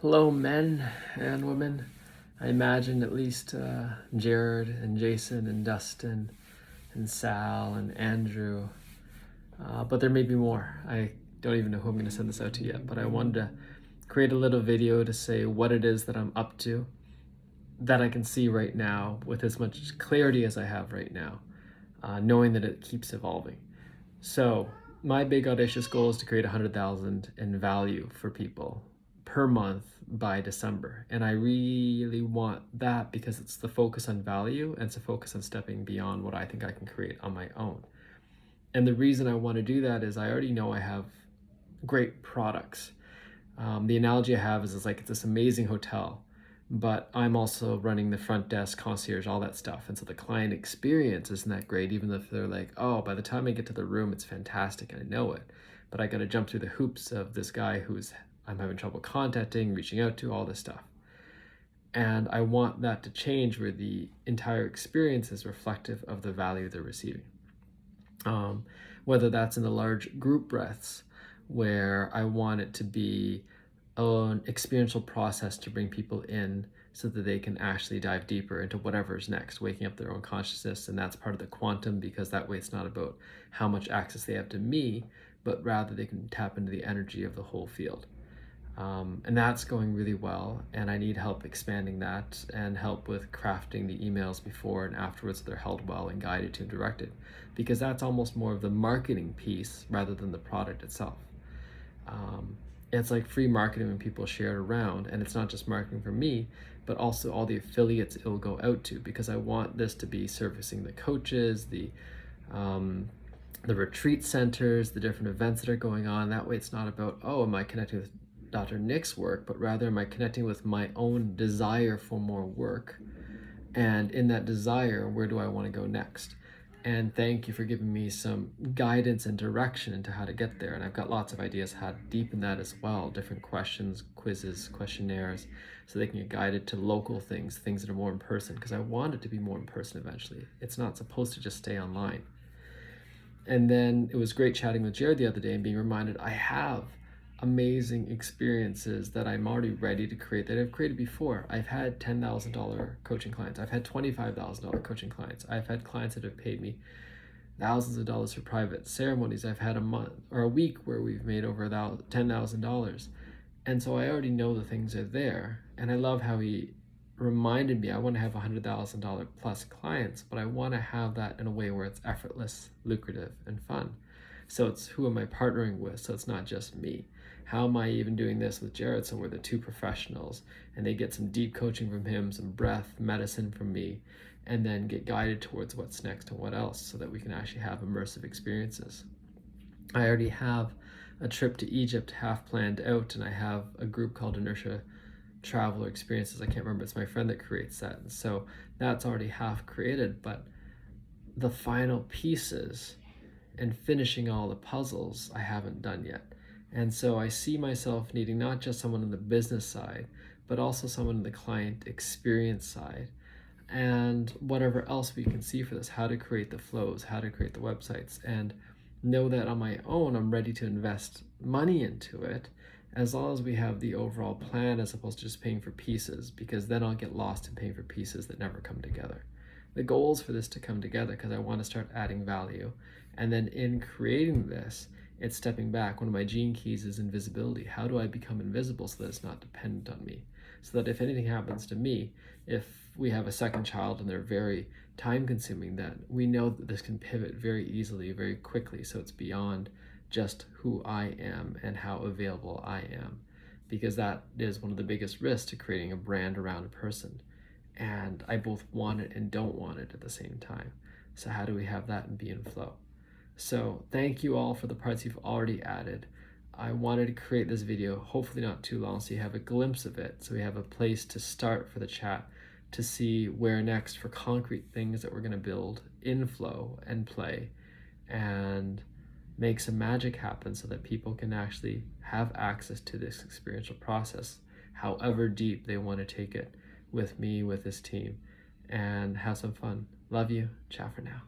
Hello, men and women. I imagine at least Jared and Jason and Dustin and Sal and Andrew, but there may be more. I don't even know who I'm going to send this out to yet, but I wanted to create a little video to say what it is that I'm up to that I can see right now with as much clarity as I have right now, knowing that it keeps evolving. So my big audacious goal is to create 100,000 in value for people per month by December. And I really want that because it's the focus on value and it's a focus on stepping beyond what I think I can create on my own. And the reason I want to do that is I already know I have great products. The analogy I have is it's like it's this amazing hotel, but I'm also running the front desk, concierge, all that stuff. And so the client experience isn't that great, even if they're like, oh, by the time I get to the room, it's fantastic and I know it. But I got to jump through the hoops of this guy I'm having trouble contacting, reaching out to, all this stuff. And I want that to change where the entire experience is reflective of the value they're receiving. Whether that's in the large group breaths, where I want it to be an experiential process to bring people in so that they can actually dive deeper into whatever's next, waking up their own consciousness. And that's part of the quantum, because that way it's not about how much access they have to me, but rather they can tap into the energy of the whole field. And that's going really well, and I need help expanding that and help with crafting the emails before and afterwards so they're held well and guided to and directed, because that's almost more of the marketing piece rather than the product itself. It's like free marketing when people share it around, and it's not just marketing for me, but also all the affiliates it will go out to, because I want this to be servicing the coaches, the retreat centers, the different events that are going on. That way it's not about, oh, am I connecting with Dr. Nick's work, but rather am I connecting with my own desire for more work? And in that desire, where do I want to go next? And thank you for giving me some guidance and direction into how to get there. And I've got lots of ideas how to deepen that as well. Different questions, quizzes, questionnaires, so they can get guided to local things that are more in person, because I want it to be more in person eventually. It's not supposed to just stay online. And then it was great chatting with Jared the other day and being reminded I have amazing experiences that I'm already ready to create that I've created before. I've had $10,000 coaching clients. I've had $25,000 coaching clients. I've had clients that have paid me thousands of dollars for private ceremonies. I've had a month or a week where we've made over $10,000. And so I already know the things are there. And I love how he reminded me I want to have $100,000 plus clients, but I want to have that in a way where it's effortless, lucrative, and fun. So it's who am I partnering with? So it's not just me. How am I even doing this with Jared? So we're the two professionals, and they get some deep coaching from him, some breath medicine from me, and then get guided towards what's next and what else, so that we can actually have immersive experiences. I already have a trip to Egypt half planned out, and I have a group called Inertia Traveler Experiences. I can't remember, it's my friend that creates that. And so that's already half created, but the final pieces and finishing all the puzzles I haven't done yet. And so I see myself needing not just someone on the business side, but also someone on the client experience side, and whatever else we can see for this, how to create the flows, how to create the websites, and know that on my own, I'm ready to invest money into it, as long as we have the overall plan as opposed to just paying for pieces, because then I'll get lost in paying for pieces that never come together. The goal is for this to come together because I want to start adding value. And then in creating this, it's stepping back. One of my gene keys is invisibility. How do I become invisible so that it's not dependent on me? So that if anything happens to me, if we have a second child and they're very time consuming, that we know that this can pivot very easily, very quickly. So it's beyond just who I am and how available I am, because that is one of the biggest risks to creating a brand around a person. And I both want it and don't want it at the same time. So how do we have that and be in flow? So thank you all for the parts you've already added. I wanted to create this video, hopefully not too long, so you have a glimpse of it, so we have a place to start for the chat to see where next for concrete things that we're going to build in flow and play and make some magic happen so that people can actually have access to this experiential process, however deep they want to take it with me, with this team, and have some fun. Love you. Ciao for now.